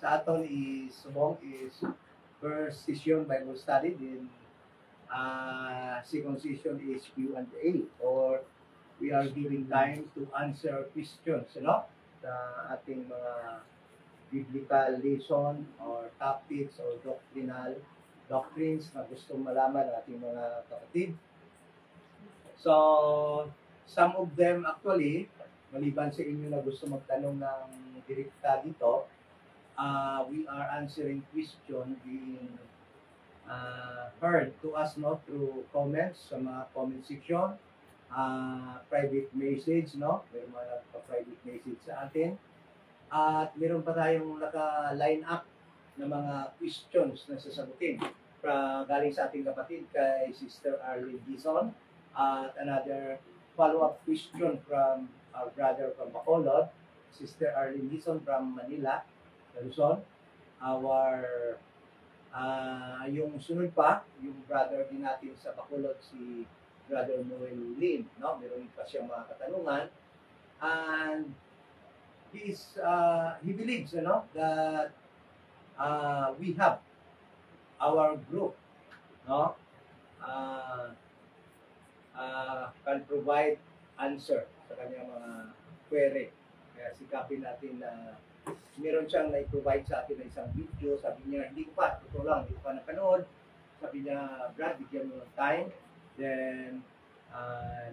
sa aton is subong is first session Bible study, then second session is Q&A, or we are giving time to answer questions, sa ating mga biblical lesson or topics or doctrines na gustong malaman ng ating mga kapatid. So, some of them actually, maliban sa inyo na gusto magtanong ng direkta dito, we are answering question being heard to us through comments sa mga comment section, private message, may mga nagpa-private message sa atin, at meron pa tayong naka-line up na mga questions na sasagutin galing sa ating kapatid kay Sister Arlene Dizon, at another follow-up question from our brother from Bacolod, Sister Arlene Dizon from Manila, Luzon. Yung sunod pa, yung brother din natin sa Bacolod, si Brother Noel Lin, meron pa siyang mga katanungan, and he believes, that we have our group, can provide answer sa kanyang mga query. Kaya sikapin natin na meron siyang na-provide sa atin na isang video. Sabi niya, hindi ko pa napanood. Sabi niya, Brad, bigyan mo ng time. Then,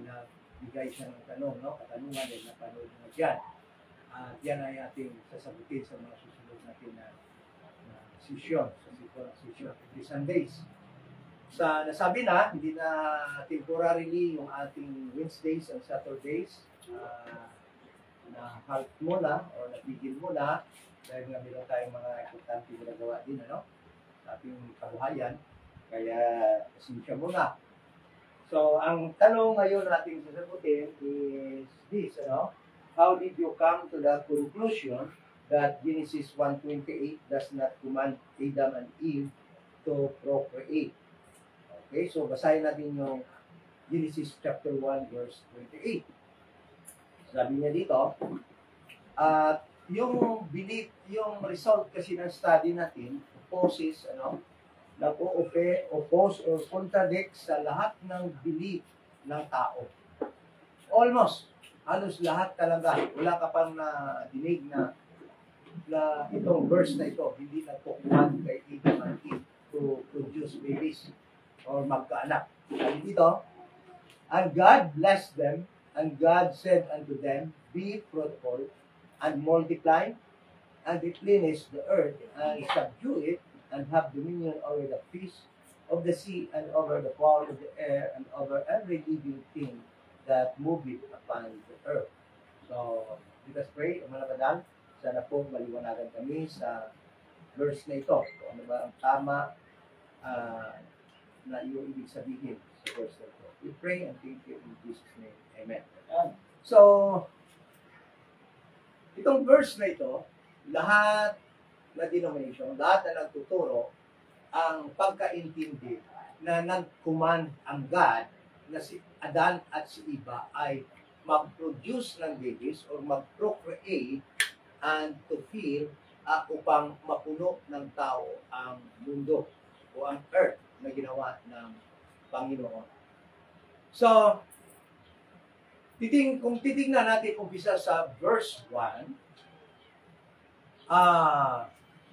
nagbigay siya ng katanungan, then napanood mo dyan. At yan ay ating sasagutin sa mga susunod natin na session, every Sundays. Nasabi na, hindi na temporarily yung ating Wednesdays and Saturdays na halt muna o napigil muna dahil nga meron tayong mga importante na gawa din sa ating kabuhayan, kaya pasensya muna. So, ang tanong ngayon natin sasagutin is this, how did you come to the conclusion that Genesis 1:28 does not command Adam and Eve to procreate? Okay, so basahin natin yung Genesis chapter 1 verse 28. Sabi niya dito, yung belief, yung result kasi ng study natin opposes, oppose or contradict sa lahat ng belief ng tao. Almost, halos lahat talaga. Wala ka pang dinig na itong verse na ito, hindi nagpo-command kay Adam and Eve to produce babies or magkaanak. Sabi dito, and God blessed them, and God said unto them, be fruitful, and multiply, and replenish the earth, and subdue it, and have dominion over the fish of the sea, and over the fowl of the air, and over every living thing that moveth upon the earth. So, let us pray. Umalabadal, sana po maliwanagan kami sa verse na ito. Kung ano ba ang tama na yung ibig sabihin sa verse na ito. We pray and thank you in Jesus' name. Amen. So, itong verse na ito, lahat na denomination, lahat na nagtuturo ang pagkaintindi na nag-command ang God na si Adan at si Eva ay mag-produce ng babies or mag-procreate and to fill upang mapuno ng tao ang mundo o ang earth na ginawa ng Panginoon. So, kung titingnan natin umpisa sa verse 1,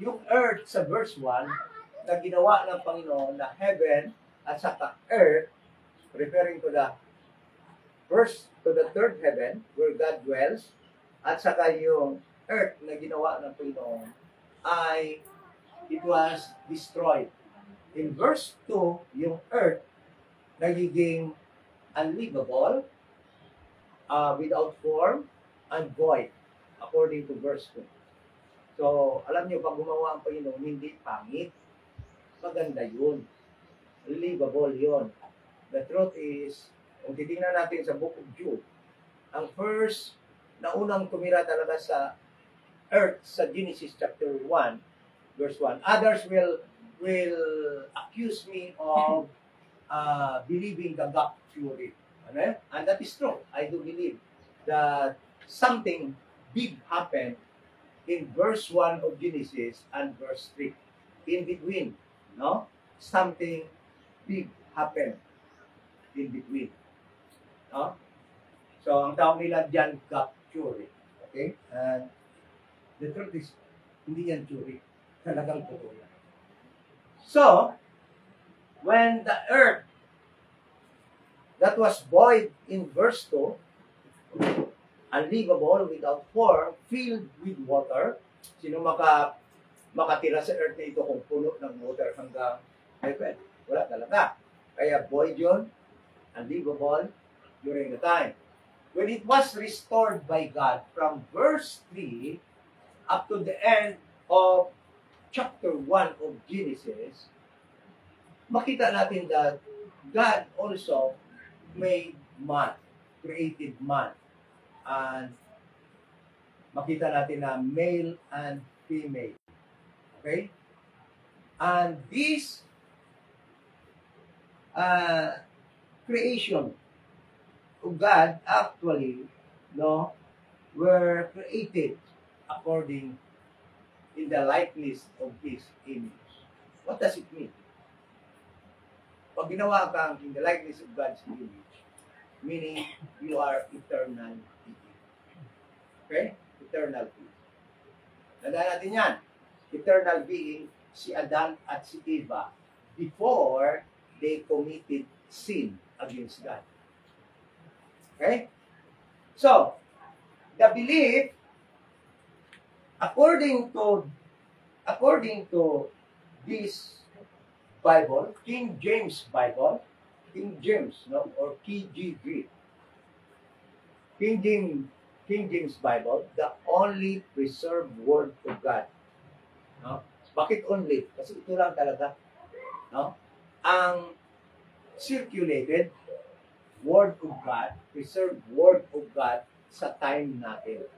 yung earth sa verse 1 na ginawa ng Panginoon na heaven at saka earth, referring to the third heaven where God dwells, at saka yung earth na ginawa ng Panginoon ay it was destroyed. In verse 2, yung earth nagiging unlivable, without form, and void, according to verse 2. So, alam niyo, pag gumawa ang Panginoon, hindi pangit. Maganda yun. Livable yun. The truth is, kung titingnan natin sa Book of Jude, ang first na unang tumira talaga sa earth sa Genesis chapter 1, verse 1. Others will accuse me of believing the God theory. Okay? And that is true. I do believe that something big happened in verse 1 of Genesis and verse 3. In between, no? Something big happened in between. No? So, ang tawag nila dyan, capture. Okay? And the truth is, hindi yan churi. Talagang totoo yan. So, when the earth that was void in verse 2, unlivable, without form, filled with water. Sino makatira sa earth na ito kung puno ng water hanggang heaven? Wala talaga. Kaya void yun, unlivable, during the time. When it was restored by God from verse 3 up to the end of chapter 1 of Genesis, makita natin that God also made man, created man. And makita natin na male and female. Okay? And this creation of God actually, no, were created according in the likeness of His image. What does it mean? Pag ginawa kang in the likeness of God's image, meaning you are eternal being. Okay? Eternal being. Tandaan natin yan. Eternal being, si Adan at si Eva before they committed sin against God. Okay? So, the belief, according to this Bible, King James Bible, King James, no, or KJV, King James Bible, the only preserved Word of God. No? Bakit only? Kasi ito lang talaga, no? Ang circulated Word of God, preserved Word of God sa time natin.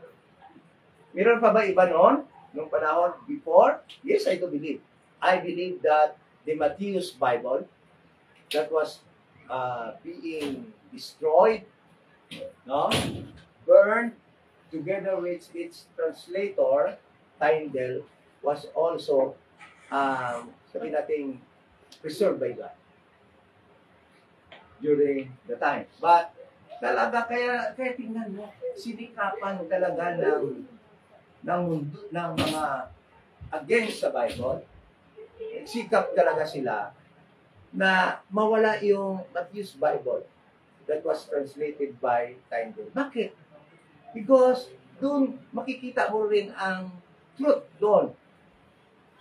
Meron pa ba iba noon? Nung panahon before? Yes, I do believe. I believe that the Matthew's Bible that was being destroyed, no, burned together with its translator, Tyndale, was also sabi natin preserved by God during the time. But talaga kaya tingnan mo, sinikapan talaga ng mga against sa Bible. Sikap talaga sila na mawala yung Matthew's Bible that was translated by Tyndale. Bakit? Because doon makikita mo rin ang truth doon.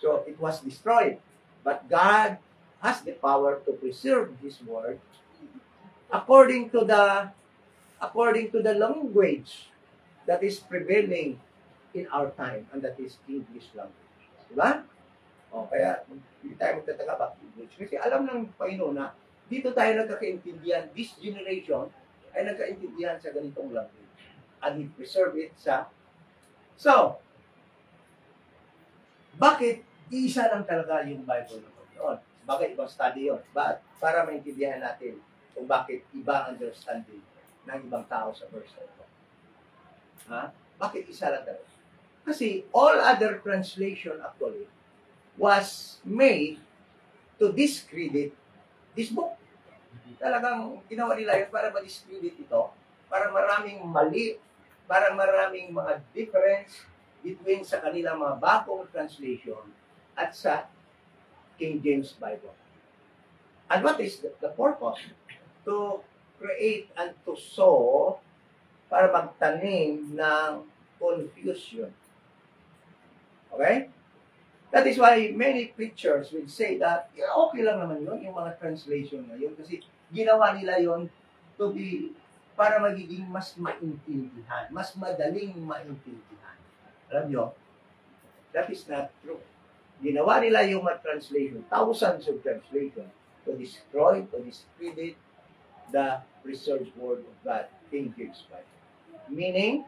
So it was destroyed. But God has the power to preserve His word according to the language that is prevailing in our time, and that is English language. Diba? O, kaya hindi tayo magtataka bakit English. Kasi alam ng Panginoon na dito tayo nagkakaintindihan, this generation ay nagkaintindihan sa ganitong language. And He preserved it sa... So, bakit isa lang talaga yung Bible ng Panginoon? Bakit ibang study yun? Para maintindihan natin kung bakit ibang understanding ng ibang tao sa verse na ito. Ha? Bakit isa lang talaga? Kasi all other translation actually was made to discredit this book. Talagang ginawa nila yun para ma-discredit ito, para maraming mali, para maraming mga difference between sa kanilang mga bagong translation at sa King James Bible. And what is the purpose? To create and to sow, para magtanim ng confusion. Okay? That is why many preachers will say that, yeah, okay lang naman yun, yung mga translation na yun, kasi ginawa nila yun to be, para magiging mas maintindihan, mas madaling maintindihan. Alam nyo, that is not true. Ginawa nila yung mga translation, thousands of translation, to destroy, to discredit the preserved word of God, King James Bible. Meaning,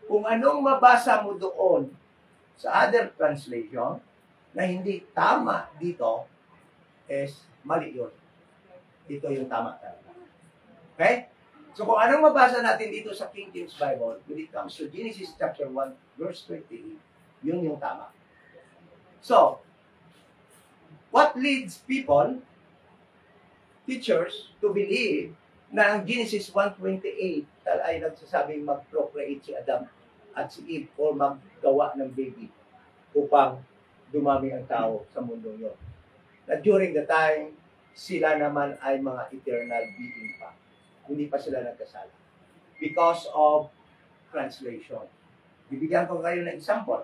kung anong mabasa mo doon sa other translation na hindi tama dito, is mali yun. Ito yung tama talaga. Okay? So kung anong mabasa natin dito sa King James Bible, when it comes to Genesis chapter 1, verse 28, yun yung tama. So, what leads people, teachers, to believe na ang Genesis 1:28 ay nagsasabing mag-procreate si Adam at si Eve o maggawa ng baby upang dumami ang tao sa mundo yun. Na during the time, sila naman ay mga eternal being pa. Hindi pa sila nagkasala. Because of translation. Bibigyan ko kayo ng example.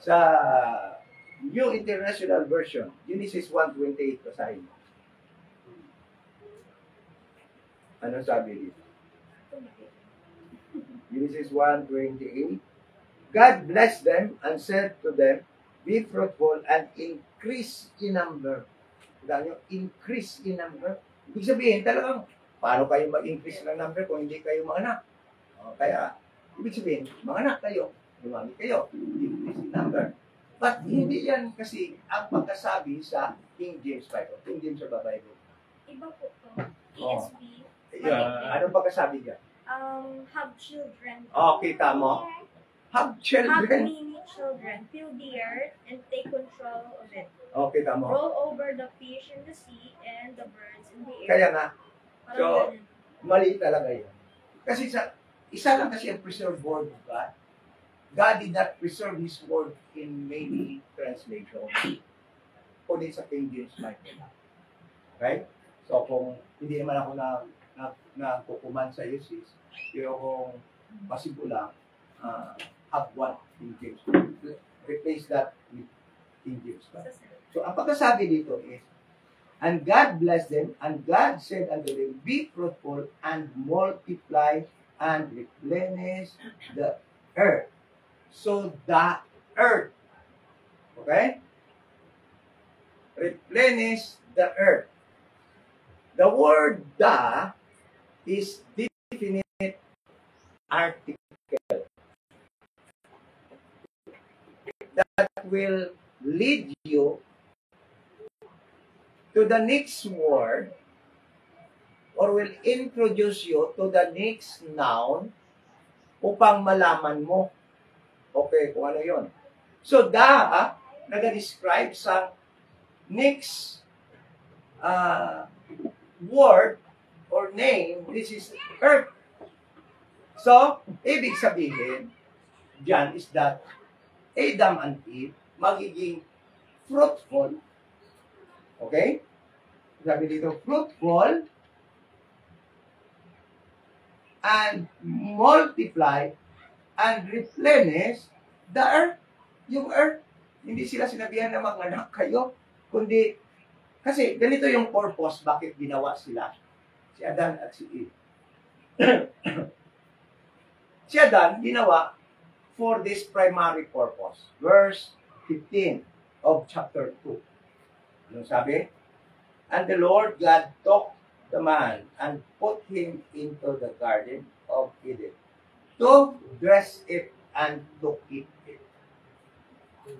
Sa New International Version, Genesis 1:28, basahin mo. Ano sabi dito? Genesis 1:28. God blessed them and said to them, be fruitful and increase in number. Dahil increase in number. Ibig sabihin, talagang, paano kayo mag-increase ng number kung hindi kayo manganak? Kaya, ibig sabihin, manganak kayo, dumami kayo, increase in number. But hindi yan kasi ang pagkasabi sa King James Bible. King James Bible. Iba po to. ESV. Anong pagkasabi dyan? Have children. Kita mo? Have Have children. many children. Fill the earth and take control of it. Kita mo? Roll over the fish in the sea and the birds in the air. Kaya nga, Parang so, ganun. mali talaga yun. Kasi isa lang kasi ang preserved word of God. God did not preserve His word in many translations. Kundi sa King James Bible. Right? So, kung hindi naman ako na kukuman sa uses, pero kung possible lang, have one King James. Replace that with King James. So, ang pagkasabi dito is, and God blessed them, and God said unto them, be fruitful and multiply and replenish the earth. So, the earth. Okay? Replenish the earth. The word "the" is definite article that will lead you to the next word or will introduce you to the next noun upang malaman mo. Okay, kung ano yun. So, "the" nag-describe sa next word or name, this is earth. So, ibig sabihin, dyan is that Adam and Eve magiging fruitful. Okay? Sabi dito, fruitful and multiply and replenish the earth. Yung earth, hindi sila sinabihan na manganak kayo, kundi, kasi ganito yung purpose bakit ginawa sila, si Adan at si Eve. Si Adan ginawa for this primary purpose. Verse 15 of chapter 2. Ano sabi? And the Lord God took the man and put him into the garden of Eden to dress it and to keep it.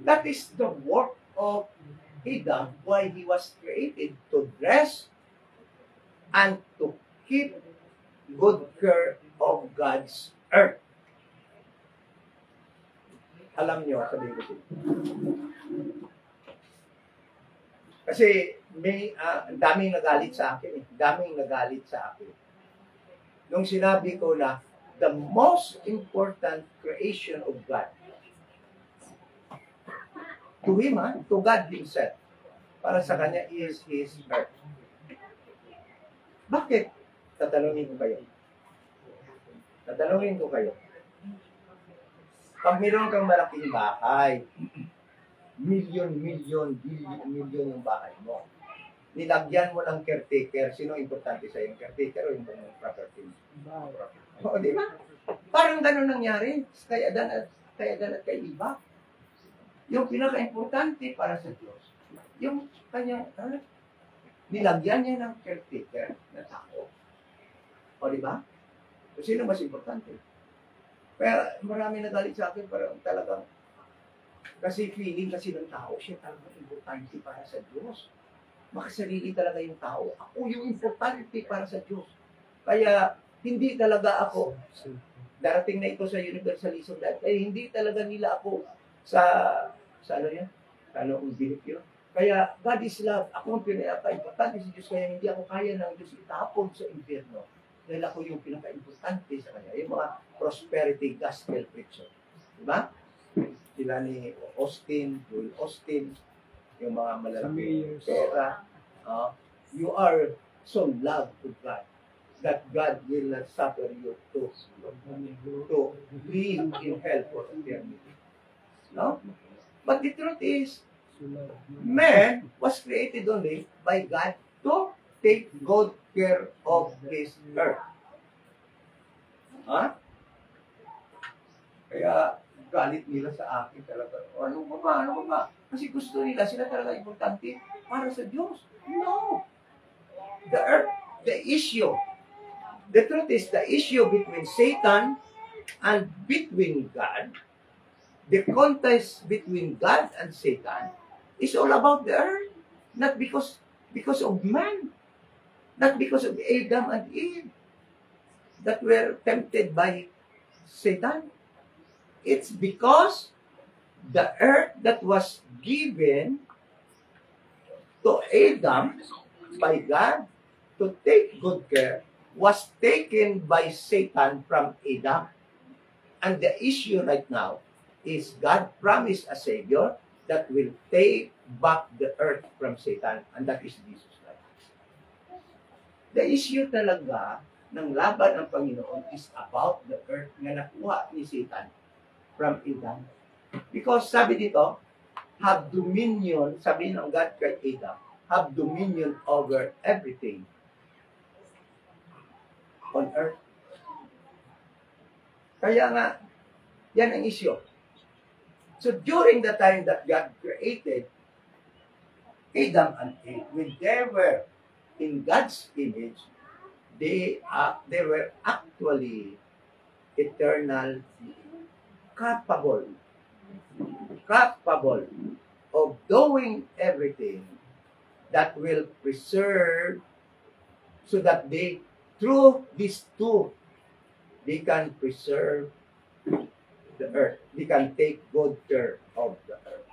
That is the work of Adam, why he was created, to dress and to keep good care of God's earth. Alam niyo, sabihin ko sila. Kasi may daming nagalit sa akin. Daming nagalit sa akin. Nung sinabi ko na the most important creation of God to Him, to God Himself, para sa Kanya is His earth. Bakit? Tatanungin ko kayo. Tatanungin ko kayo. Pag meron kang malaking bahay, milyon yung bahay mo. Nilagyan mo ng caretaker. Sino importante sa yung caretaker o yung property mo? O, di ba? Parang ganun nangyari. Kaya dan at kay iba. Yung pinaka-importante para sa Diyos, yung kanyang, nilagyan niya ng caretaker na tao. O, di ba? So, sino mas importante? Kaya marami nagalit sa akin, parang talagang, kasi feeling kasi ng tao, siya talagang importante para sa Diyos. Makasarili talaga yung tao. Ako yung importante para sa Diyos. Kaya, hindi talaga ako, darating na ito sa universalism life, kaya hindi talaga nila ako sa ano yan? Sa ano ang bilip yun? Kaya, God is love. Ako ang pinaka-importante sa Diyos, kaya hindi ako kaya ng Diyos itapon sa impyerno. Dahil ako yung pinaka-importante sa Kanya. Yung mga prosperity gospel preacher. Diba? Sila ni Austin, Joel Austin, yung mga malalaking pera. You are so loved to God that God will not suffer you to live in hell for eternity. No? But the truth is, man was created only by God to take good care of His earth. Ha? Kaya, galit nila sa akin talaga. Ano ba? Kasi gusto nila, sila talaga importante para sa Diyos. No. The earth, the issue. The truth is, the issue between Satan and between God, the contest between God and Satan, is all about the earth. Not because of man. Not because of Adam and Eve that were tempted by Satan. It's because the earth that was given to Adam by God to take good care was taken by Satan from Adam. And the issue right now is God promised a Savior that will take back the earth from Satan, and that is Jesus Christ. The issue talaga ng laban ng Panginoon is about the earth na nakuha ni Satan from Adam. Because sabi dito, have dominion, sabi ng God kay Adam, have dominion over everything on earth. Kaya nga, yan ang issue. So during the time that God created Adam and Eve, when they were in God's image, they were actually eternal beings, capable of doing everything that will preserve, so that they, through these two, they can preserve the earth. They can take good care of the earth.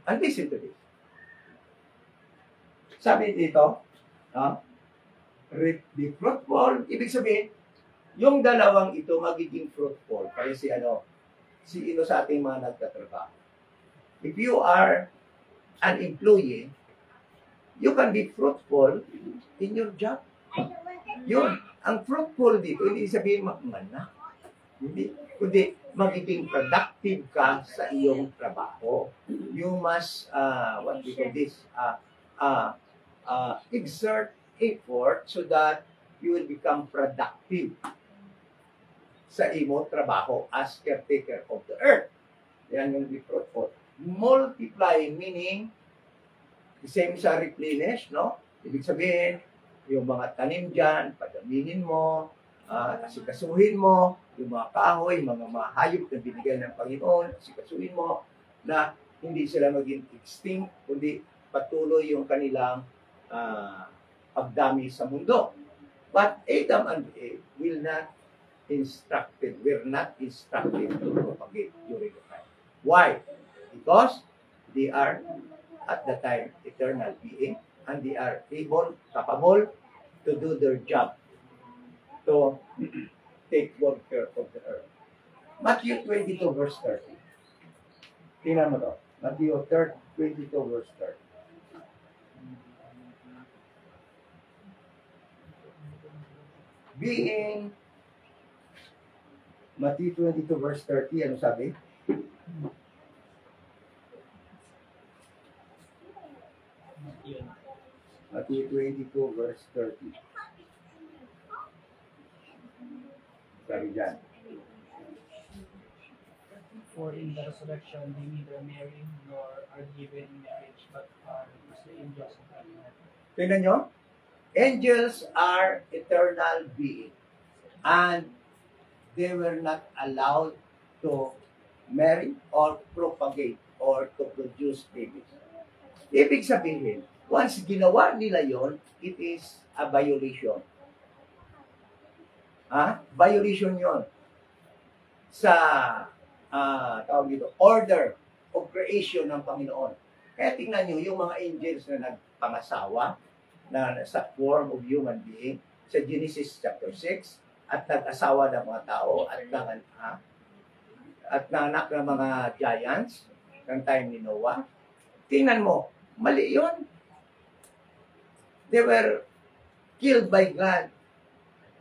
And listen to this. Sabi dito, be fruitful, ibig sabihin, yung dalawang ito magiging fruitful. Kaya si ino sa ating mga nagtatrabaho. If you are an employee, you can be fruitful in your job. Yun, ang fruitful dito, hindi sabihin magmana. Kundi magiging productive ka sa iyong trabaho. You must, what we call this, exert effort so that you will become productive sa iyong trabaho as caretaker of the earth. Yan yung be fruitful. Multiply, meaning, the same sa replenish, no? Ibig sabihin, yung mga tanim dyan, padaminin mo, asikasuhin mo, yung mga kahoy, mga hayop na binigay ng Panginoon, asikasuhin mo, na hindi sila maging extinct, kundi patuloy yung kanilang pagdami sa mundo. But Adam and Eve were not instructed to propagate during the time. Why? Because they are, at the time, eternal being, and they are capable to do their job, to take good care of the earth. Matthew 22 verse 30. Tingnan mo to. Matthew 22 verse 30. Being Matthew 22 verse 30, ano sabi? Matthew 22 verse 30. Sabi dyan. For in the resurrection they neither marry nor are given in marriage, but are as the angels of heaven. Tingnan nyo? Angels are eternal beings, and they were not allowed to marry or propagate or to produce babies. Ibig sabihin, once ginawa nila yon, it is a violation Violation yon sa tawag dito, order of creation ng Panginoon. Kaya tingnan nyo, yung mga angels na nagpangasawa, na sa form of human being, sa Genesis chapter 6, at nag-asawa ng mga tao, at nanganak ng mga giants, ng time ni Noah. Tingnan mo, mali yun. They were killed by God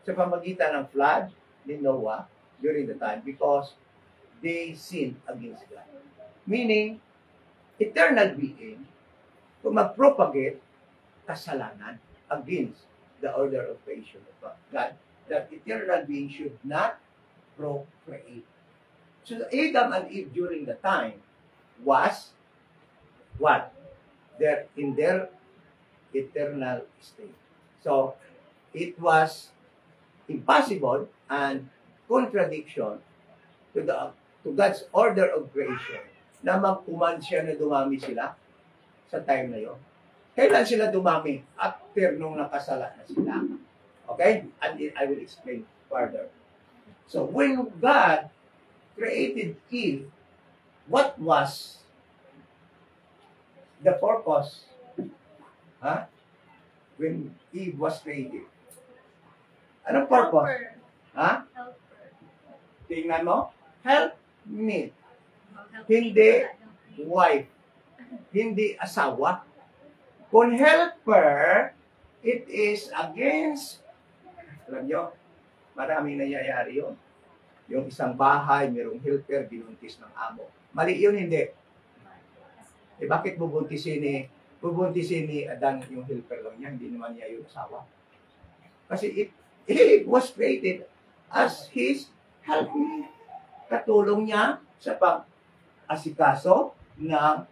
sa pamagitan ng flood ni Noah during the time because they sinned against God. Meaning, eternal being to mag-propagate kasalanan against the order of creation of God, that eternal being should not procreate. So Adam and Eve during the time was what? In their eternal state. So it was impossible and contradiction to God's order of creation na mag-command siya na dumami sila sa time na yon. Kailan sila dumami? After nung nakasala na sila. Okay? And I will explain further. So when God created Eve, what was the purpose? When Eve was created? Anong purpose? Helper. Tingnan mo. Help me. Help Hindi me. wife. Hindi asawa. Kung helper, it is against, alam nyo, maraming nangyayari yun. Yung isang bahay, mayroong helper, binuntis ng amo. Mali yun, hindi. Eh, bakit bubuntisin ni Adan yung helper lang niya, hindi naman niya yung asawa? Kasi it was created as his helper. Katulong niya sa pag-asikaso na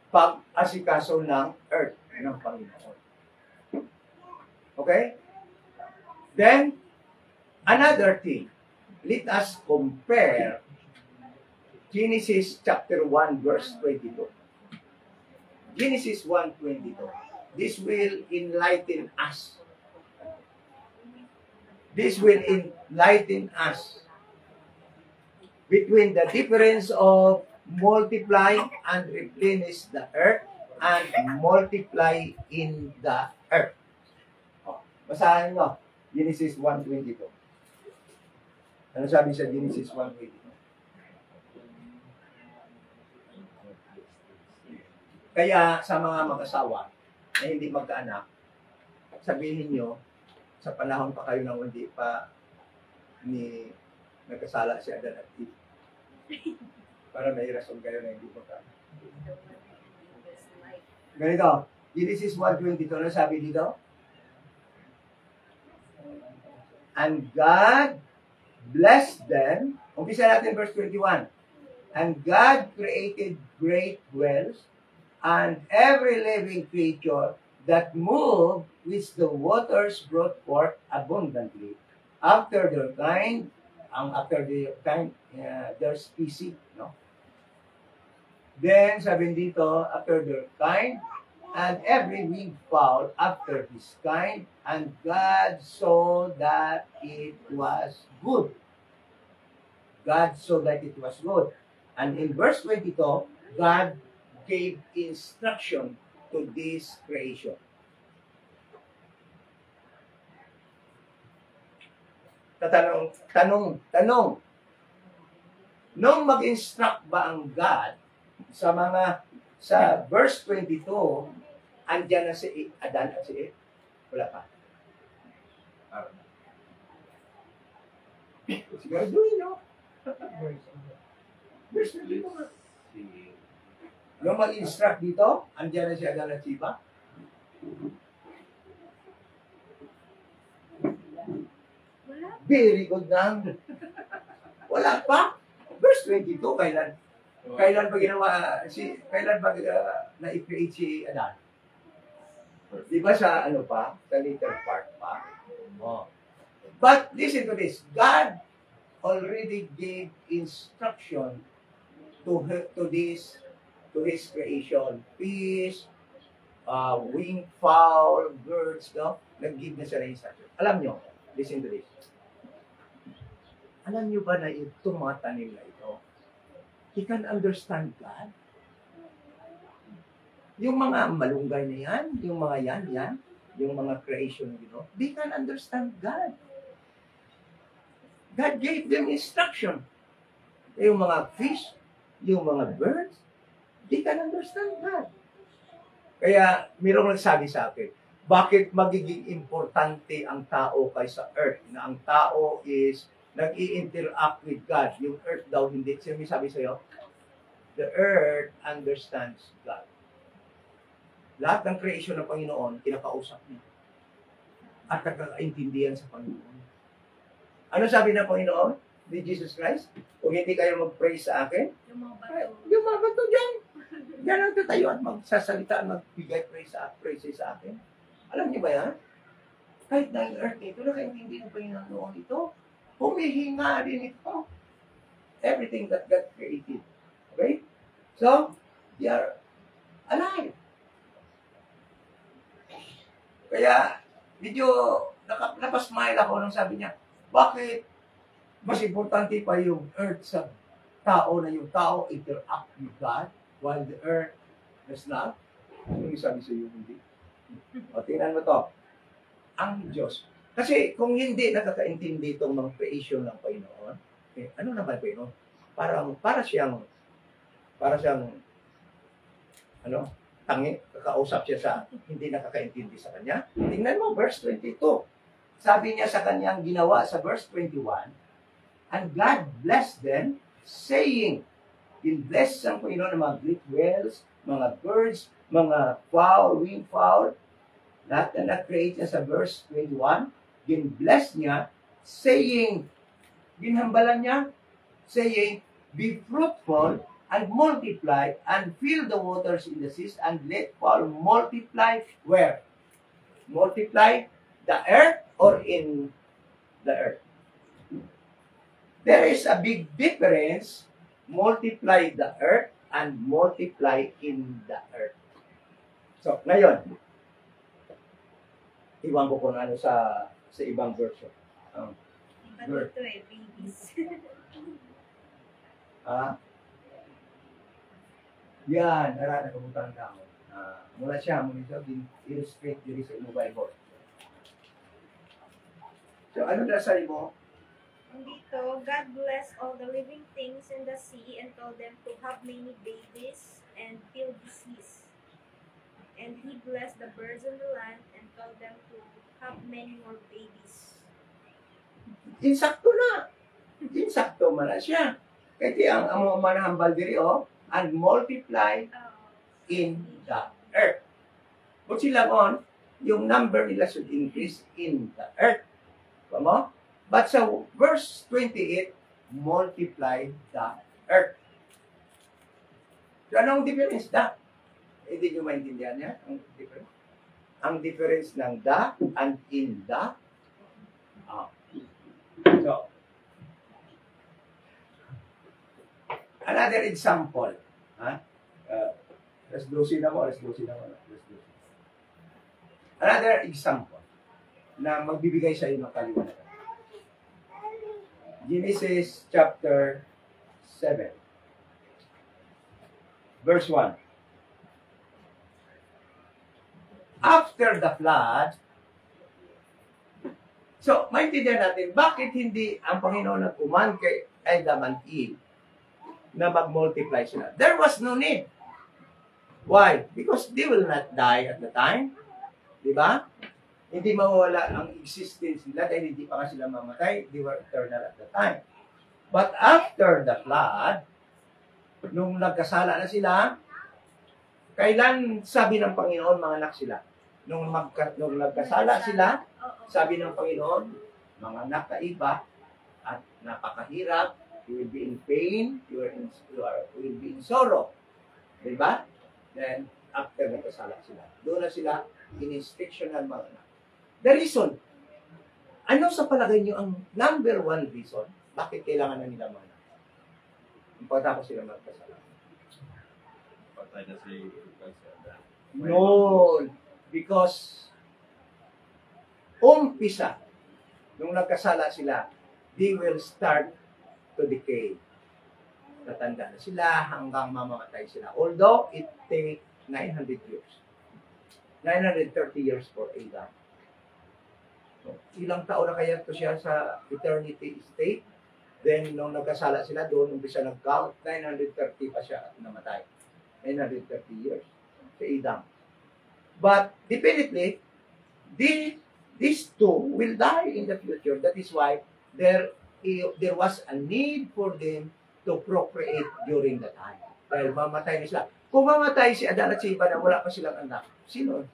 pag-asikaso ng earth ng Panginoon. Okay? Then, another thing. Let us compare Genesis chapter 1 verse 22. Genesis 1:22. This will enlighten us. This will enlighten us between the difference of multiply and replenish the earth and multiply in the earth. Basahin mo, Genesis 1:22. Ano sabi sa Genesis 1:22? Kaya sa mga mag-asawa na hindi magkaanak, sabihin nyo, sa panahon pa kayo nang hindi pa nagkasala si Adan at Eve. Para may rason kayo na hindi magkaanak. Ganito, Genesis 1:22, ano sabi dito? And God blessed them. Umpisa natin verse 21. And God created great whales and every living creature that moved which the waters brought forth abundantly after their kind, their species, no? Then, sabi dito, after their kind, and every winged fowl after his kind, and God saw that it was good. God saw that it was good. And in verse 22, God gave instruction to this creation. Tanong. Nung mag-instruct ba ang God sa verse 22, andyan na si Adan at si Eve? Wala pa. Siguraduhin, no? Verse 22. Nung mag-instruct dito, andyan na si Adan at si Eva? Wala. Very good na. Wala pa. Verse 22, kailan pa na-create si Adan? Di ba sa sa later part pa? Oh. But listen to this. God already gave instruction to his creation. Peace, wing fowl, birds, no? Nag-give na siya ng instruction. Alam nyo, listen to this. Alam nyo ba na itong mga tanim na ito, he can understand God? Yung mga malunggay na yan, yung mga yan, yung mga creation, they can understand God. God gave them instruction. Yung mga fish, yung mga birds, they can understand God. Kaya, mayroong nagsabi sa akin, bakit magiging importante ang tao kaysa earth? Na ang tao is nag-i-interact with God. Yung earth daw hindi. Sino may sabi sa'yo? The earth understands God. Lahat ng creation ng Panginoon, kinakausap niya. At nakakaintindihan sa Panginoon. Ano sabi ng Panginoon? Ni Jesus Christ? Kung hindi kayo mag-pray sa akin, Yung mga bato. yung mga bato dyan. Yan ang tatayo at magsasalita at magbigay praise sa akin. Alam niyo ba yan? Kahit na yung earth nito, nakaintindi ng Panginoon ito. Humihinga din ito. Everything that God created. Okay? So, they are alive. Kaya, medyo napasmile ako nung sabi niya, bakit mas importante pa yung earth sa tao na yung tao interact with God while the earth does not? Ano yung sabi sa iyo, hindi? O, tingnan mo to. Ang Diyos. Kasi kung hindi nakakaintindi itong mga creation ng Panginoon, ano naman Panginoon? Para siyang, tangi, kakausap siya sa hindi nakakaintindi sa kanya. Tingnan mo, verse 22. Sabi niya sa kanyang ginawa sa verse 21, and God blessed them, saying, in-bless ang Panginoon ng mga great whales, mga birds, mga fowl, wing fowl, lahat na na-create niya sa verse 21, gin-bless niya, saying, ginhambalan niya, saying, be fruitful, and multiply, and fill the waters in the seas, and let fowl multiply, where? Multiply the earth or in the earth? There is a big difference, multiply the earth and multiply in the earth. So, ngayon, iwan ko kung ano sa ibang version. Iba dito babies. Yan, narana kabutan ka ako. Mula siya, illustrate diri sa imo Bible. So, ano na sa mo? Dito, God blessed all the living things in the sea and told them to have many babies and fill the seas. And He blessed the birds on the land and told them to have many more babies. Insakto na. Insakto man na siya. Kaya ang manahambal diri, and multiply in the earth. Kung sila yung number nila should increase in the earth. Tama? But sa verse 28, multiply the earth. So, anong difference da? Hindi nyo maintindihan niya? Ang difference? Ang difference ng da and in the. So, another example. Let's do na mo. Another example na magbibigay sa iyo ng kaliwanagan. Genesis chapter 7, verse 1. After the flood, so maintindihan natin, bakit hindi ang Panginoon nag-uman kay Adam and Eve na mag-multiply sila? There was no need. Why? Because they will not die at the time. Diba? Hindi mawawala ang existence nila dahil hindi pa nga sila mamatay. They were eternal at the time. But after the flood, nung nagkasala na sila, kailan sabi ng Panginoon mga anak sila? Nung nagkasala sila, sabi ng Panginoon, mga anak na iba at napakahirap, you will be in pain, you will be in sorrow. Diba? Then, after nagkasala sila, doon na sila in-instructional mga anak. The reason, ano sa palagay niyo ang number one reason bakit kailangan na nila mga anak? Pagkatapos sila magkasala. Patay na si No, because umpisa, nung nagkasala sila, they will start to decay. Tatanda na sila hanggang mamamatay sila. Although it take 900 years. 930 years for Adam. So, ilang taon na kaya ito siya sa eternity state? Then, nung nagkasala sila, doon umpisa nag-count, 930 pa siya at namatay. 930 years sa Adam. But, definitely, these two will die in the future. That is why there was a need for them to procreate during the time. Dahil mamatay na sila. Kung mamatay si Adan at si Eva na wala pa silang anak, sino?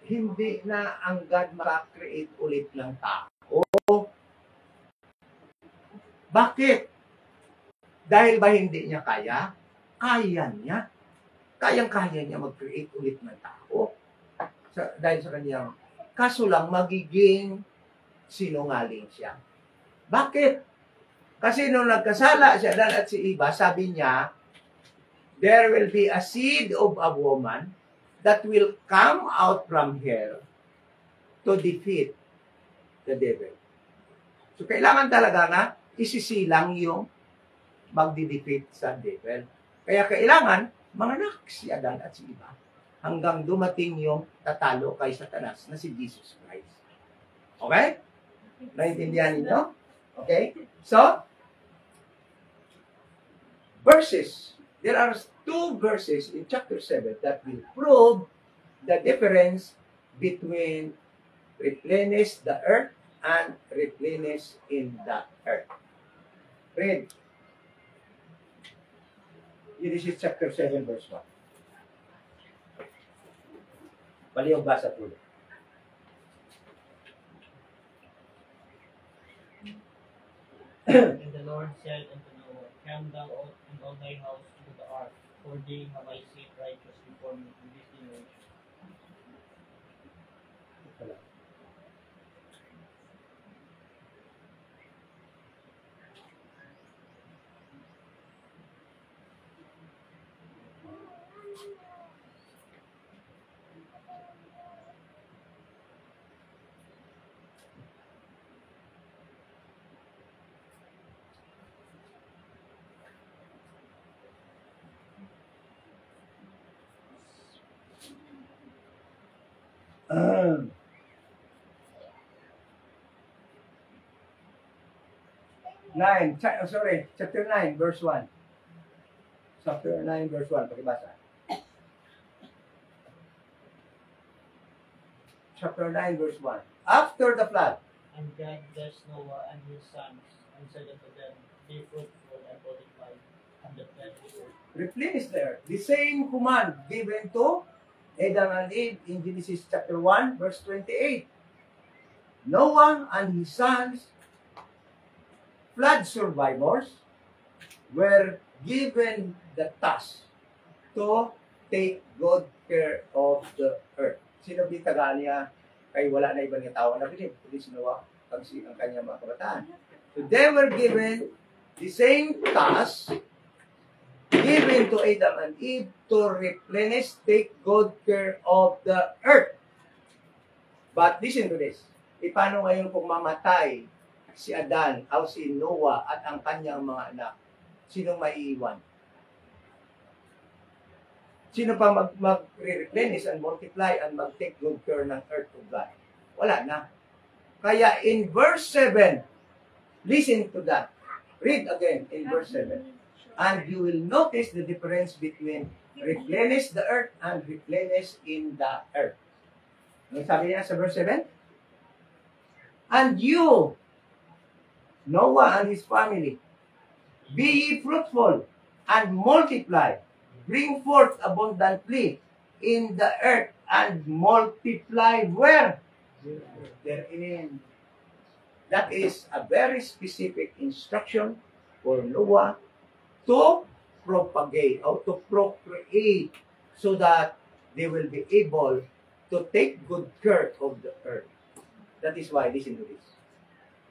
Hindi na ang God makakreate ulit ng tao. Bakit? Dahil ba hindi niya kaya? Kaya niya. Kayang-kaya niya mag-create ulit ng tao. Dahil sa kanyang, kaso lang magiging sinungaling siya. Bakit? Kasi nung nagkasala si Adan at si Eva, sabi niya, there will be a seed of a woman that will come out from her to defeat the devil. So, kailangan talaga na isisilang yung magdi-defeat sa devil. Kaya kailangan, manganak si Adan at si Eva hanggang dumating yung tatalo kay Satanas na si Jesus Christ. Okay? Naintindihan niyo? Okay? So, verses. There are two verses in chapter 7 that will prove the difference between replenish the earth and replenish in the earth. Read. Genesis chapter 7 verse 1. Palihog basa po. And the Lord said unto Noah, Come thou out and all thy house into the ark, for thee have I set righteous before me in this generation. Chapter 9, verse 1. Chapter 9, verse 1. Pakibasa. Chapter 9, verse 1. After the flood. And God blessed Noah and his sons, and said unto them, Be fruitful and multiply, and replenish the earth. Replenish the earth. The same command given to Adam and Eve in Genesis chapter 1, verse 28. Noah and his sons, flood survivors, were given the task to take good care of the earth. Sino bitagaan niya kay wala na ibang tao na rin, kundi si Noah ang kanyang mga kabataan. So they were given the same task given to Adam and Eve to replenish, take good care of the earth. But listen to this. Paano ngayon kung mamatay si Adan o si Noah at ang kanyang mga anak? Sinong maiiwan? Sino pa mag-replenish and multiply and mag-take good care ng earth of God? Wala na. Kaya in verse 7, listen to that. Read again in verse 7. And you will notice the difference between replenish the earth and replenish in the earth. Ano sabi niya sa verse 7? And you, Noah and his family, be ye fruitful and multiply, bring forth abundantly in the earth and multiply where? Therein. That is a very specific instruction for Noah to propagate or to procreate so that they will be able to take good care of the earth. That is why, listen to this.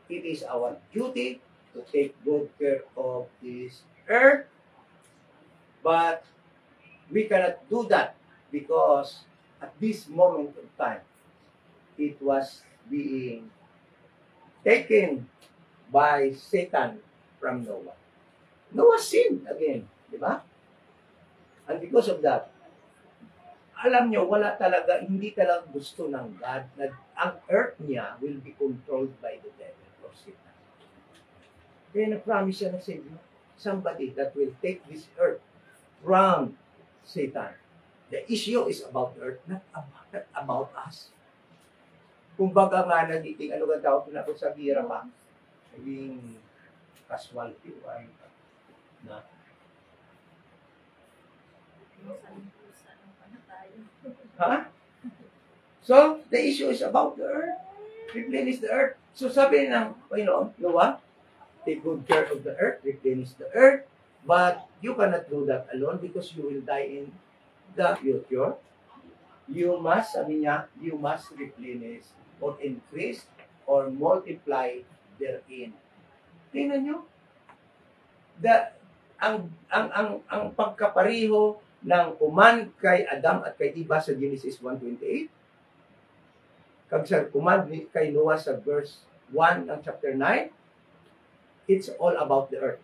It is our duty to take good care of this earth, but we cannot do that because at this moment of time, it was being taken by Satan from Noah. Noah sinned again, di ba? And because of that, alam nyo, hindi talaga gusto ng God na ang earth niya will be controlled by the devil or Satan. Kaya na-promise siya ng Savior, somebody that will take this earth from Satan. The issue is about the earth, not about us. Kung baga nga nagiging, ano ka tawag na ako sa gira pa, naging casualty, ay, na, ha? So, the issue is about the earth. Replenish the earth. So, sabi ng, Noah, take good care of the earth, replenish the earth, but you cannot do that alone because you will die in the future. You must, sabi niya, you must replenish or increase or multiply therein. Tingnan nyo. Ang pagkapareho ng command kay Adam at kay Eva sa Genesis 1:28, kag sa command kay Noah sa verse 1 ng chapter 9, it's all about the earth.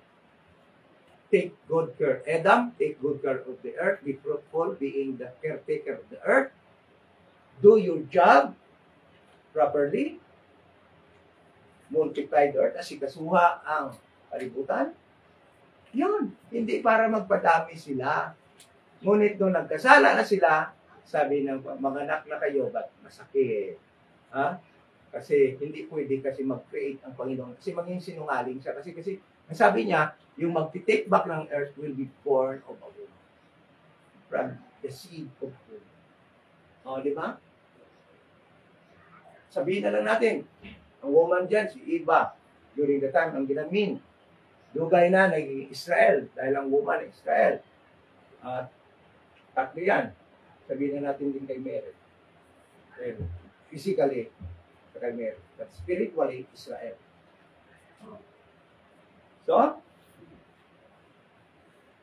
Take good care, Adam, take good care of the earth, be fruitful, being the caretaker of the earth, do your job properly, multiply the earth, asikasuha ang kalibutan. Yun, hindi para magpadami sila. Ngunit nung nagkasala na sila, sabi ng mga anak na kayo, ba't masakit? Ha? Kasi hindi pwede kasi mag-create ang Panginoon. Kasi maging sinungaling siya. Kasi ang sabi niya, yung mag-take back ng earth will be born of a woman. From the seed of woman. O, di ba? Sabihin na lang natin, ang woman dyan, si Eva, during the time ng ginamin, dugay na naging Israel, dahil ang woman ay Israel. At tatlo yan. Sabihin na natin din kay Mary. Physically, kay Mary. But spiritually, Israel. So,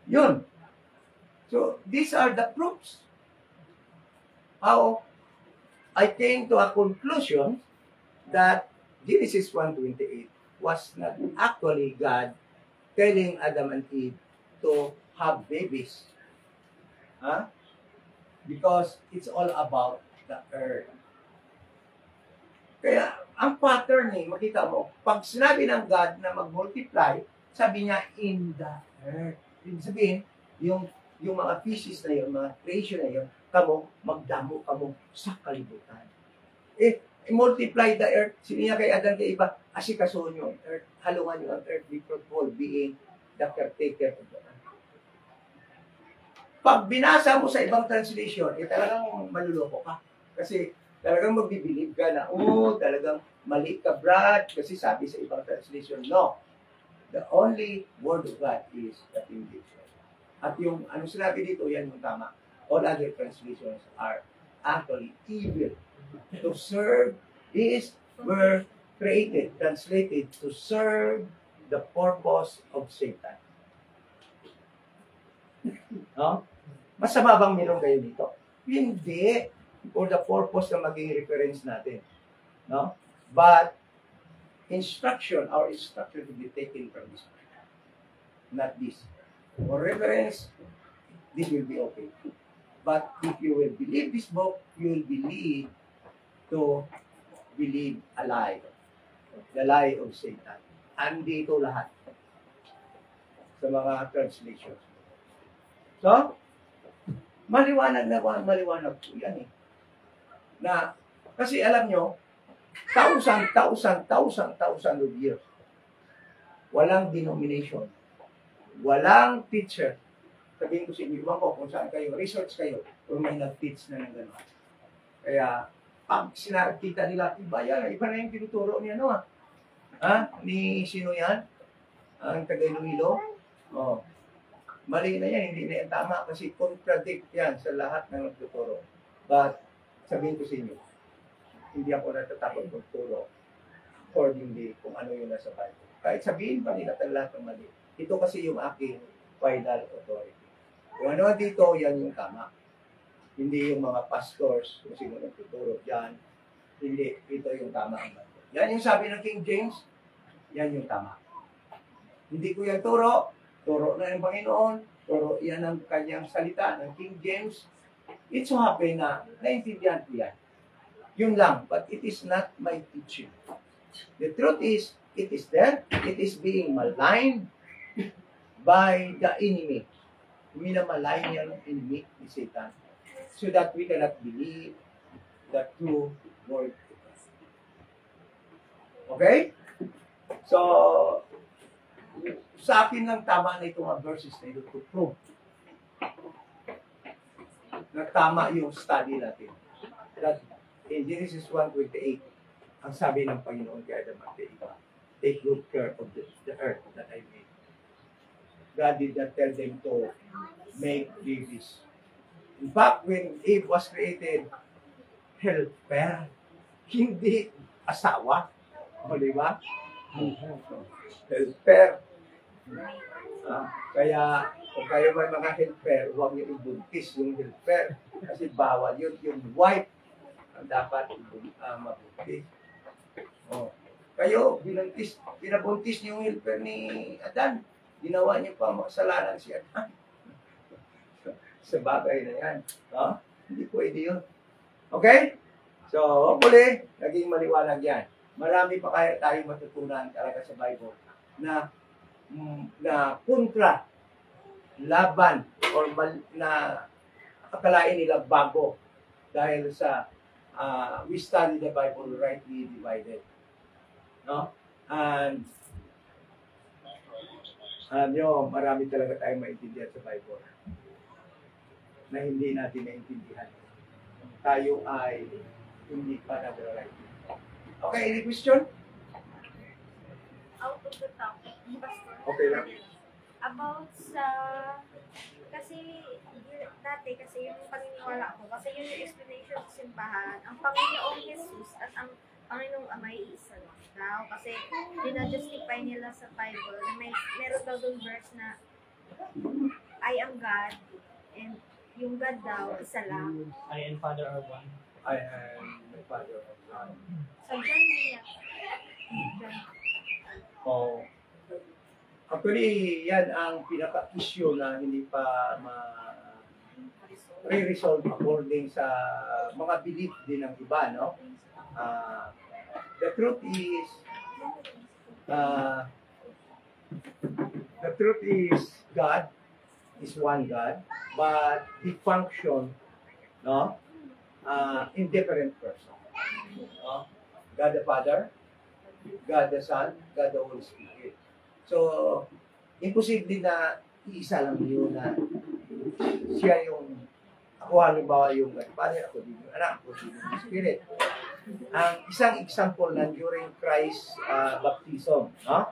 yun. So, these are the proofs. How I came to a conclusion that Genesis 1:28 was not actually God telling Adam and Eve to have babies. Huh? Because it's all about the earth. Kaya, ang pattern makita mo, pag sinabi ng God na mag-multiply, sabi niya, in the earth. Ibig sabihin, yung mga species na yun, mga creation na yun, magdamo kamo sa kalibutan. Multiply the earth. Sino niya kay Adam kay Eva, asikasuhin nyo ang earth, halungan nyo ang earth, be fruitful, being the caretaker of the earth. Pag binasa mo sa ibang translation, talagang maluloko ka. Kasi talagang magbibilib ka na, talagang mali ka, Brad, kasi sabi sa ibang translation, no. The only word of God is the English. At yung ano sinabi dito, yan yung tama. All other translations are actually evil. To serve is were created, translated to serve the purpose of Satan. No? Masama bang meron kayo dito? Hindi. For the purpose na maging reference natin. No? But, our instruction to be taken from this. Not this. For reference, this will be okay. But if you will believe this book, you will believe a lie. The lie of Satan. Andito lahat sa mga translations. So, maliwanag po yan Na, kasi alam nyo, thousand of years. Walang denomination. Walang teacher. Sabihin ko sa inyo, iwan ko kung saan kayo, research kayo, kung may nag-teach na ng gano'n. Kaya, pag sinakita nila, iba na yung tinuturo niya, no? Ni sino yan? Ang Tagay-Iloilo? Mali na yan, hindi na yan tama kasi contradict yan sa lahat ng nagtuturo. But, sabihin ko sa inyo, hindi ako natatakot magturo accordingly kung ano yung nasa Bible. Kahit sabihin pa nila lahat ng mali. Ito kasi yung aking final authority. Kung ano dito, yan yung tama. Hindi yung mga pastors, kung sino nagtuturo dyan. Hindi, ito yung tama. Yan yung sabi ng King James, yan yung tama. Hindi ko yan turo na ng Panginoon, turo yan ang kanyang salita ng King James. It so happen na naintindihan ko yan. Yun lang, but it is not my teaching. The truth is, it is there, it is being maligned by the enemy. Minamalign niya ng enemy ni Satan so that we cannot believe the true word. Okay? So, sa akin lang tama na itong mga verses na ito to prove na tama yung study natin. That in Genesis 1:28, ang sabi ng Panginoon kay Adam at Eva, take good care of the earth that I made. God did not tell them to make babies. In fact, when Eve was created, helper, hindi asawa. O, di ba? Helper. Kaya, kung kayo may mga helper, huwag niyo ibuntis yung helper. Kasi bawal yun. Yung wife, ang dapat mabuntis. O, kayo, binabuntis niyo yung helper ni Adan. Ginawa niyo pa makasalanan si Adan. Sa bagay na yan. No? Hindi pwede yun. Okay? So, hopefully, naging maliwanag yan. Marami pa kaya tayong matutunan talaga sa Bible na kontra, laban, or na akalain nila bago dahil sa we study the Bible rightly divided. No? And marami talaga tayong maintindihan sa Bible na hindi natin naintindihan. Tayo ay hindi pa nag-right. Okay, any question? Out of the topic, Pastor. Okay lang. About sa, kasi dati, kasi yung paniniwala ko, kasi yun yung explanation sa simbahan, ang Panginoong Jesus at ang Panginoong Ama ay isa lang daw. Kasi dinajustify nila sa Bible na meron daw doon verse na I am God and yung God daw, isa lang. I and Father are one. I am the Father of God. So, dyan niya. Oh. Actually, yan ang pinaka-issue na hindi pa re-resolve according sa mga belief din ng iba, no? The truth is God is one God, but He function, no? In different person. No? God the Father, God the Son, God the Holy Spirit. So, imposible na isa lang yun na siya yung, ako halimbawa yung God the Father, ako din yung anak, ako din yung Spirit. Ang isang example na during Christ baptism, no?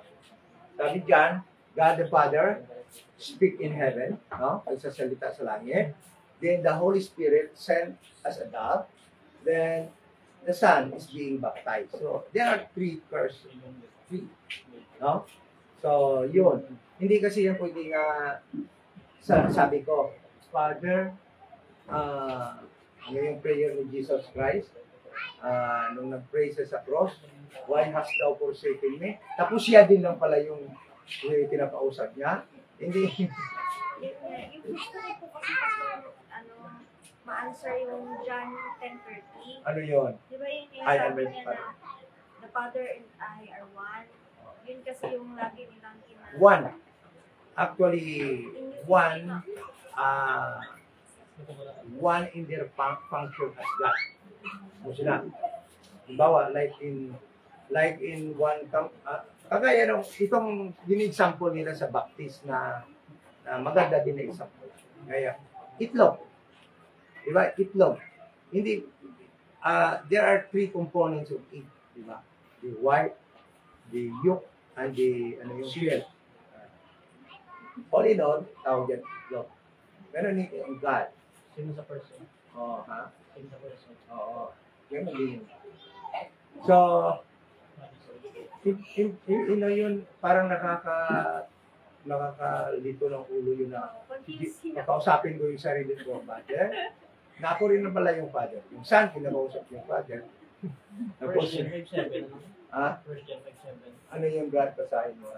Sabi dyan, God the Father speak in heaven, no? Nagsasalita sa langit. Then the Holy Spirit sent as a dove. Then the Son is being baptized. So there are three persons, no? So yun. Hindi kasi yan pwede nga sabi ko, Father, yung prayer ni Jesus Christ, nung nag-pray siya sa cross, why hast thou forsaken me? Tapos siya din lang pala yung pinakausap niya. Hindi. Yung gusto ko kasi ma-answer yung John 10:30. Ano yun? Di ba yung I am sabi my niya Father. na the Father and I are one? Yun kasi yung lagi nilang One. Actually, one in their function as God. So sila. Halimbawa, like in one kagaya nung itong example nila sa baptist na maganda din na example. Kaya itlog. Diba? Itlog. Hindi there are three components of it, diba? The white, the yolk, and the yung shell. All in all, tawag yan itlog. Pero ang God. Sino sa person? Oo, ha? Sino sa person? Oo. Ganun din. So, yun, parang nakakalito ng ulo yun na Confusing ako. kakausapin ko yung sarili ko, Father. Na ako rin na pala yung Father. Yung Son, kinakausap yung Father. Tapos, First John 5:7. ah, First John 5:7. ano yung God basahin mo?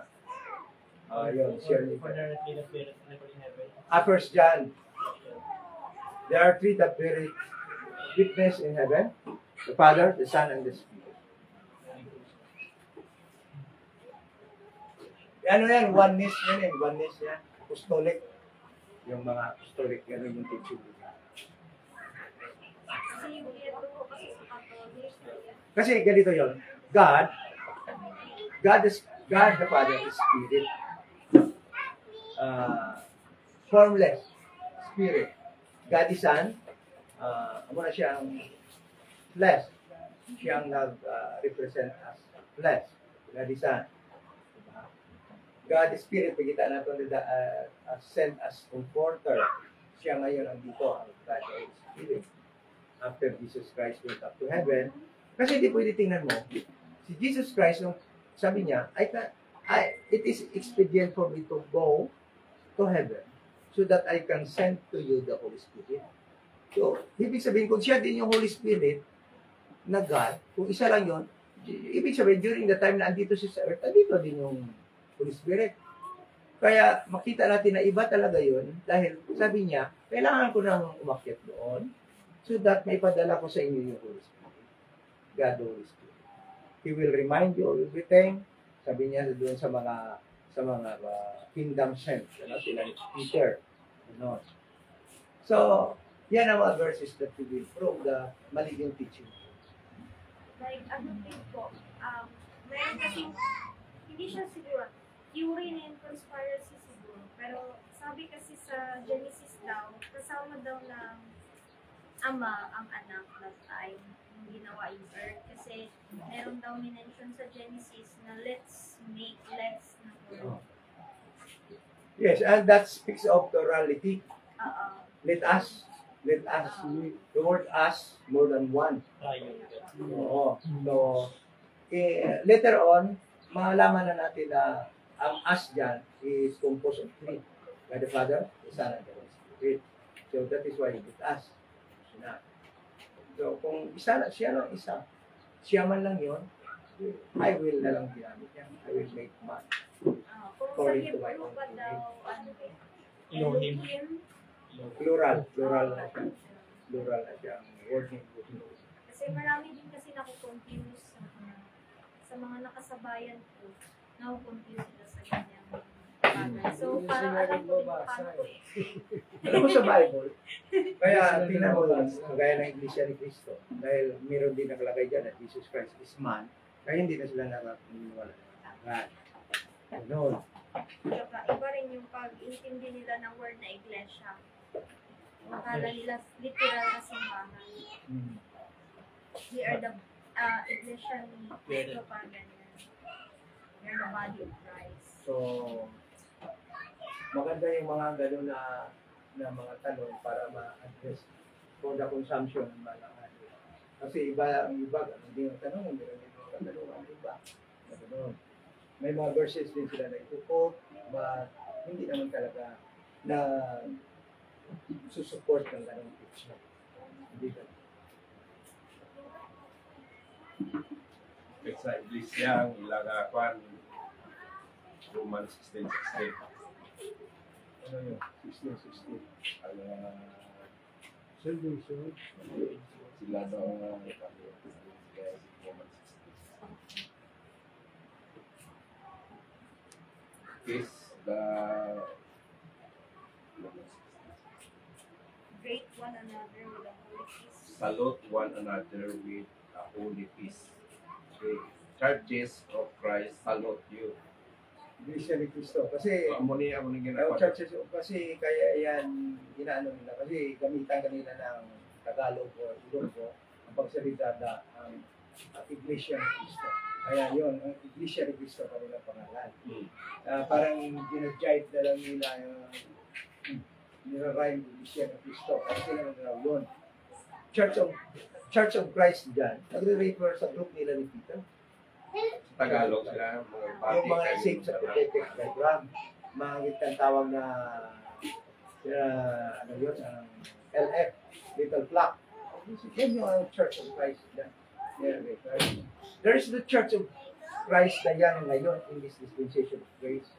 Yun, share niyo. For directly the Spirit never in heaven. 1 John. There are three that bear witness in heaven. The Father, the Son, and the Spirit. Ano yan? Oneness yan eh. Oneness yan. Apostolic. Yung mga apostolic, yan yung teaching. Kasi yung ito ko kasi sa Catholic. Kasi ganito yon. God the Father is Spirit. Formless Spirit. God the Son, muna siyang flesh. Siyang nag-represent as flesh. God the Son. God the Spirit, pagkita natin sent as comforter. Siya ngayon ang dito, ang God the Spirit. After Jesus Christ went up to heaven. Kasi hindi pwede tingnan mo, si Jesus Christ, nung sabi niya, it is expedient for me to go to heaven so that I can send to you the Holy Spirit. So, ibig sabihin, kung siya din yung Holy Spirit na God, kung isa lang yun, ibig sabihin, during the time na andito siya sa earth, andito din yung Holy Spirit. Kaya makita natin na iba talaga yun dahil sabi niya, kailangan ko nang umakyat doon so that may padala ko sa inyo yung Holy Spirit. God the Holy Spirit. He will remind you of everything. Sabi niya doon sa mga kingdom saints, sila ni Peter. So, yan ang mga verses that will prove the maliging teaching. Like, ano din po, meron kasi, hindi siya siguro, theory na yung conspiracy siguro, pero sabi kasi sa Genesis daw, kasama daw ng ama ang anak that time, yung ginawa yung earth, kasi meron daw minention sa Genesis na let's na world. Yes, and that speaks of plurality. Let us. The word us, more than one. Oo. So, later on, malaman na natin na ang us dyan is composed of three. By the Father, the Son, and the Holy Spirit. So, that is why it is us. So, kung siya lang isa, siya man lang yun, I will na lang ginamit yan. I will make man. Kung sa Hebrew pa daw, Elohim, Plural na siya. Plural na siya. Ang word name. kasi marami din kasi nakukonfuse sa mga nakasabayan ko. Nakukonfuse sila sa ganyang bagay. So, parang alam ko din paano ko Alam mo sa Bible, kaya tingnan mo lang, kagaya ng Iglesia ni Cristo, dahil meron din nakalagay dyan na Jesus Christ is man, kaya hindi na sila nakapiniwala. Ano? Iba rin yung pag-intindi nila ng word na iglesia. Akala nila literal na simbahan. We are the iglesia ni Cristo, parang ganyan. We are the body of Christ. So, maganda yung mga gano'n na mga tanong para ma-address for the consumption ng mga ano. Kasi ang iba, hindi yung tanong, meron din yung tanong, ang iba. Ganun. May mga verses din sila na ito but hindi naman talaga na susupport ng ganong teaching. Hindi ka. Sa Iglesia, ang ilagapan, Romans 16:16. Ano yun? 16. Ang Salvation. sila daw ang Romans 16. Is the Great one another with a holy peace. salute one another with a holy peace. The churches of Christ salute you. Iglesia ni Cristo. Kasi, Amo ni ginagawa. churches, kasi kaya yan, ginaano nila. Kasi gamitan kanila ng Tagalog o Ilonggo ang pagsalita na ang Iglesia ni Cristo. Kaya yun, ang Iglesia ni Cristo kanilang pangalan. Parang gina-jive na lang nila yung nira-rhyme Iglesia ni Cristo. Kasi naman na yun. Church of Christ dyan, nagre-refer sa group nila ni Peter. Tagalog sila, mga Yung mga saved sa prophetic diagram. Mangit ang tawag na ano yun, LF, Little Flock. Yan yung Church of Christ. There is the Church of Christ na yan ngayon in this dispensation of grace.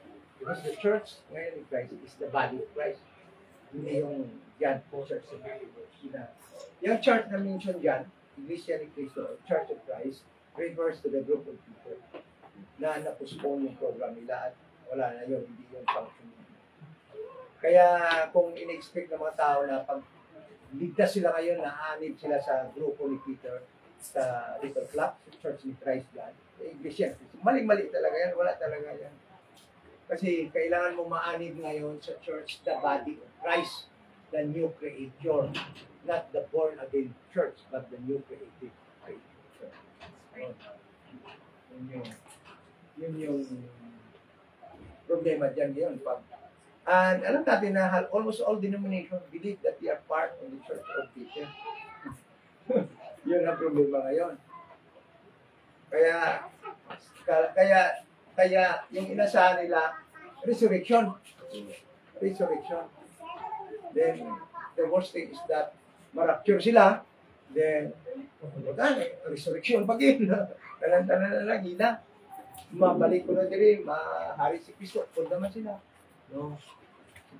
Because the church ngayon in Christ is the body of Christ. Hindi yung dyan po, Church of Christ. Yung church na mention dyan, Iglesia ni Cristo, Church of Christ, refers to the group of people na na-postpone yung program nila at wala na yun, hindi yung function. Kaya kung in-expect ng mga tao na pag ligtas sila ngayon, naanib sila sa grupo ni Peter, sa Little Flock, sa Church ni Christ God, sa Iglesia. Mali-mali talaga yan, wala talaga yan. Kasi kailangan mo maanib ngayon sa church, the body of Christ, the new creator, not the born-again church, but the new creative creator. Yun yung problema dyan yun. And alam natin na almost all denominations believe that they are part of the Church of Peter. Yun ang problema ngayon. Kaya yung inasahan nila, resurrection. Resurrection. Then, the worst thing is that marapture sila, then, resurrection pag-in. Tanan-tanan na lang, hina. Mabalik ko na diri, mahari si Kristo, kung naman sila. No?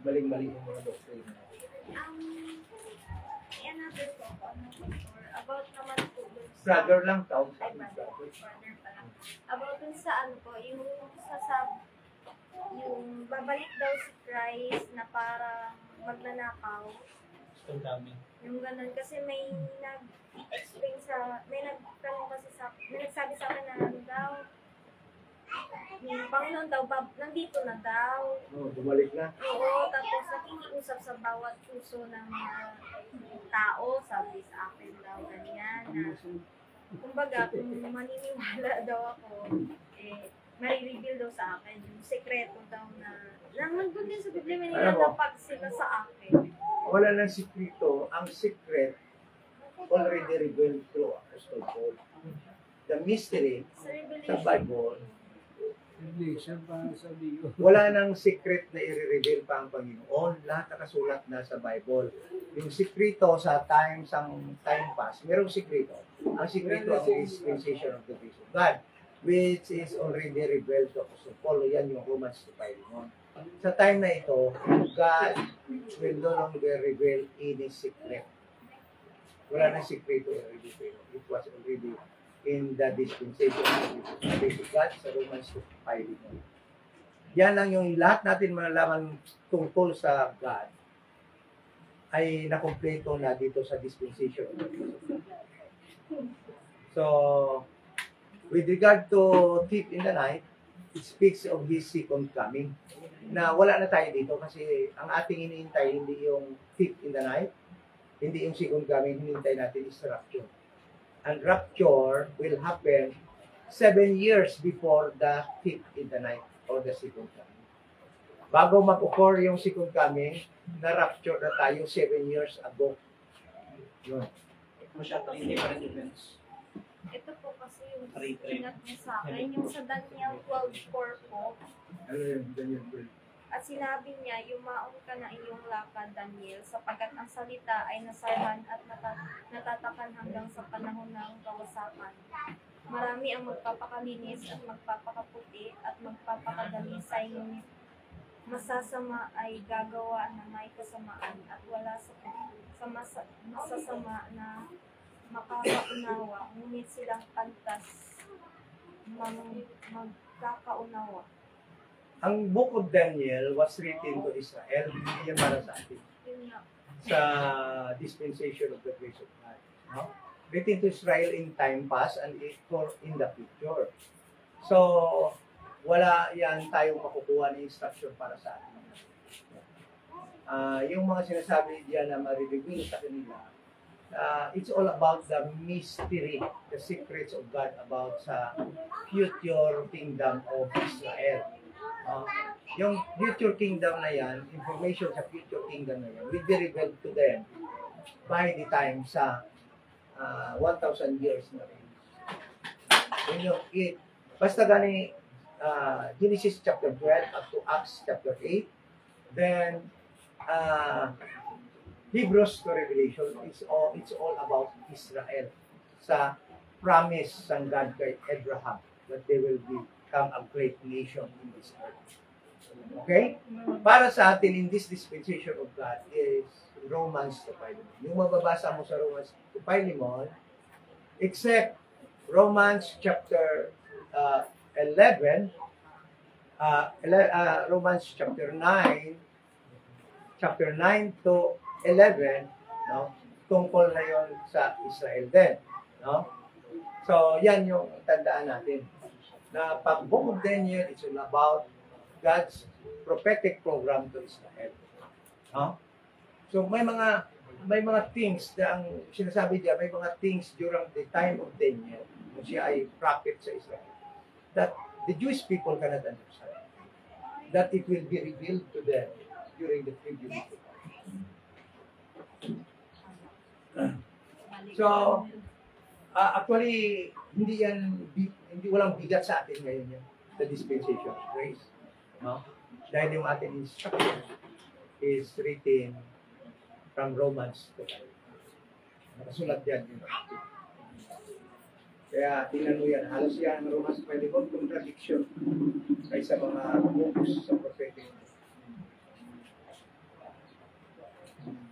Maling-mali yung mga doctrine. Another talk, about naman po dun sa... Brother lang, tawag sa Ay, brother pa lang. About dun sa ano po, yung babalik daw si Christ na parang magnanakaw. Ang dami. Yung ganun, kasi may nag-explain may nagtanong kasi may nagsabi sa akin na ano daw, yung Panginoon daw, nandito na daw. Bumalik na. Oo, tapos nakikiusap sa bawat puso ng mga tao, sabi sa akin daw, ganyan. Na, kumbaga, kung maniniwala daw ako, marireveal daw sa akin, yung sekreto daw na, nandun din sa Biblia, may nilalapag sila sa akin. Wala nang sikrito. Ang secret already revealed through Apostle Paul. The mystery sa Bible, wala nang secret na i-reveal pa ang Panginoon. Lahat nakasulat na sa Bible. Yung sikrito sa time pass, merong sikrito. Ang sikrito ang dispensation of the grace of God, which is already revealed to Apostle Paul. Yan yung Romans 2:5. Sa time na ito, God will no longer reveal any secret. Wala nang sikrito i-reveal. It was already in the dispensation of the grace of God sa Romans 2:5. Yan lang yung lahat natin malalaman tungkol sa God ay nakompleto na dito sa dispensation of the grace of God. So, with regard to thief in the night, it speaks of His second coming. Na wala na tayo dito kasi ang ating iniintay hindi yung thief in the night, hindi yung second coming, hinihintay natin is rapture. And rapture will happen 7 years before the thief in the night or the second coming. Bago mag-occur yung second coming, na-rapture na tayo 7 years ago. Yun. Masyadong indifferent events. Ito po kasi yung sinat niya sa akin, yung sa Daniel 12:4 po. Ano yun? Ganyan po. At sinabi niya, yumaon ka na iyong lakad, Daniel, sapagkat ang salita ay nasarhan at natatakan hanggang sa panahon ng kawasakan. Marami ang magpapakalinis at magpapakaputi at magpapakadalisay, ngunit masasama ay gagawa na may kasamaan at wala sa masasama na makakaunawa, ngunit silang kantas magkakaunawa. Ang Book of Daniel was written to Israel. Hindi yan para sa atin. Yun nga. Sa dispensation of the grace of God. No? Written to Israel in time past and for in the future. So, wala yan tayong makukuha ng instruction para sa atin. Yung mga sinasabi diyan na ma-reveal sa kanila, it's all about the mystery, the secrets of God about sa future kingdom of Israel. Yung future kingdom na yan, information sa future kingdom na yan, will be revealed to them by the time sa 1,000 years na rin. Basta gani, Genesis chapter 12 up to Acts chapter 8. Then Hebrews to Revelation it's all about Israel sa promise ng God kay Abraham that they will become a great nation in this earth. Okay? Para sa atin in this dispensation of God is Romans to Philemon. Yung mababasa mo sa Romans to Philemon, except Romans chapter 11, Romans chapter 9 to 11, no? Tungkol na yon sa Israel din, no? So, yan yung tandaan natin. Na pag Book of Daniel, it's all about God's prophetic program to Israel. No? So, may mga things na ang sinasabi diyan, may mga things during the time of Daniel, kung siya ay prophet sa Israel, that the Jewish people cannot understand. That it will be revealed to them during the tribulation. So, actually, hindi walang bigat sa atin ngayon yan, the dispensation of grace. No? Dahil yung ating instruction is written from Romans to Philemon. Nakasulat yan. Kaya, tingnan mo yan. Halos yan, Romans to Philemon, contradiction kaysa mga books sa prophetic.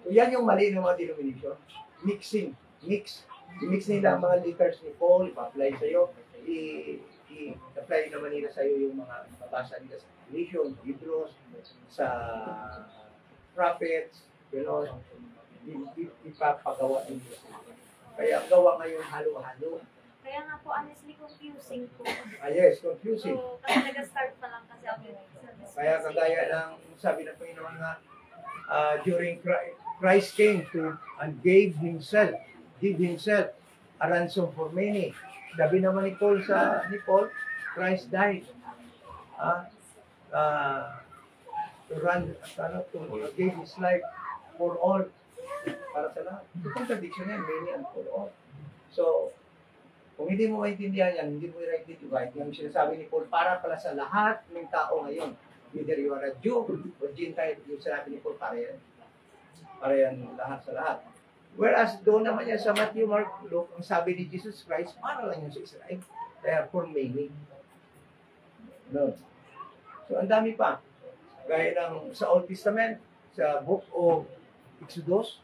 So, yan yung mali ng mga denomination. Mix nila ang mga letters ni Paul, i-apply sa'yo, i-apply naman nila sa'yo yung mga mabasa nila sa Revelation, Hebrews, sa prophets, ipapagawa nila sa'yo. Kaya gawa ngayon halo-halo. Kaya nga po, honestly, confusing po. Yes, confusing. So, kasi nag-start pa lang kasi ako sa Kaya kagaya ng sabi ng Panginoon nga, during Christ came to and gave himself a ransom for many. Sabi naman ni Paul, Christ died. To gave his life for all. Para sa lahat. Ito contradiction yan, many and for all. So, kung hindi mo maintindihan yan, hindi mo i-identify. Yung sinasabi ni Paul, para pala sa lahat ng tao ngayon. Whether you are a Jew or Gentile, yung sinabi ni Paul, para yan. Para yan lahat sa lahat. Whereas doon naman yan sa Matthew, Mark, Luke, ang sabi ni Jesus Christ, para lang yun sa Israel. Kaya for many. No. So, ang dami pa. Gaya ng sa Old Testament, sa Book of Exodus,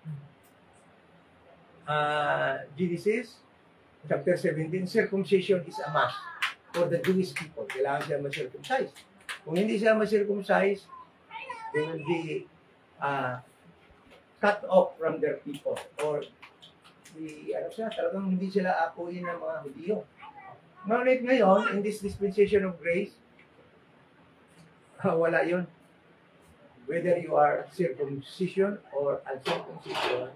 Genesis, chapter 17, circumcision is a must for the Jewish people. Kailangan siya ma-circumcise. Kung hindi siya ma-circumcise, they will be cut off from their people or talagang hindi sila akuin ng mga Hudyo. Ngunit ngayon, in this dispensation of grace, wala yun. Whether you are circumcision or uncircumcision,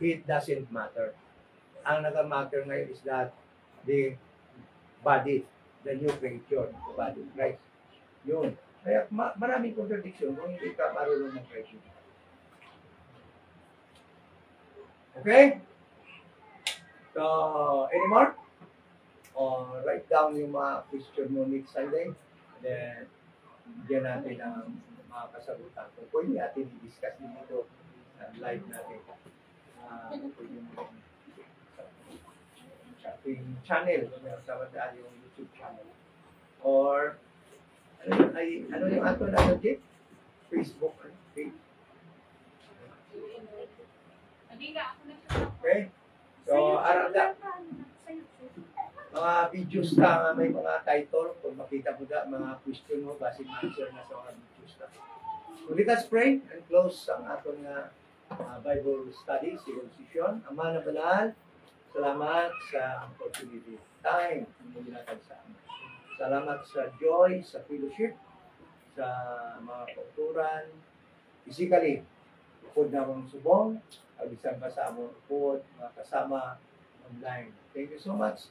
it doesn't matter. Ang nag-matter ngayon is that the body, the new creature, the body of Christ. Yun. Kaya maraming contradiction kung hindi ka marunong ng Christ. Okay? So, any more? Write down yung mga question mo next Sunday. Then, bigyan natin ang mga kasagutan. Kung pwede natin i-discuss din ito sa live natin. Pwede mo sa ating channel. Sama tayo yung YouTube channel. Or, ano yung ato na Jeep? Facebook page. Okay? So, mga videos na may mga title, kung makita mo na, mga question mo, basic answer na sa mga videos na. So, let us pray and close ang atong Bible study, circumcision. Ama na banal, salamat sa opportunity, time, na ginatag sa amin. Salamat sa joy, sa fellowship, sa mga kulturan, physically, upod na akong subong, abisan pa sa among upod, mga kasama online. Thank you so much.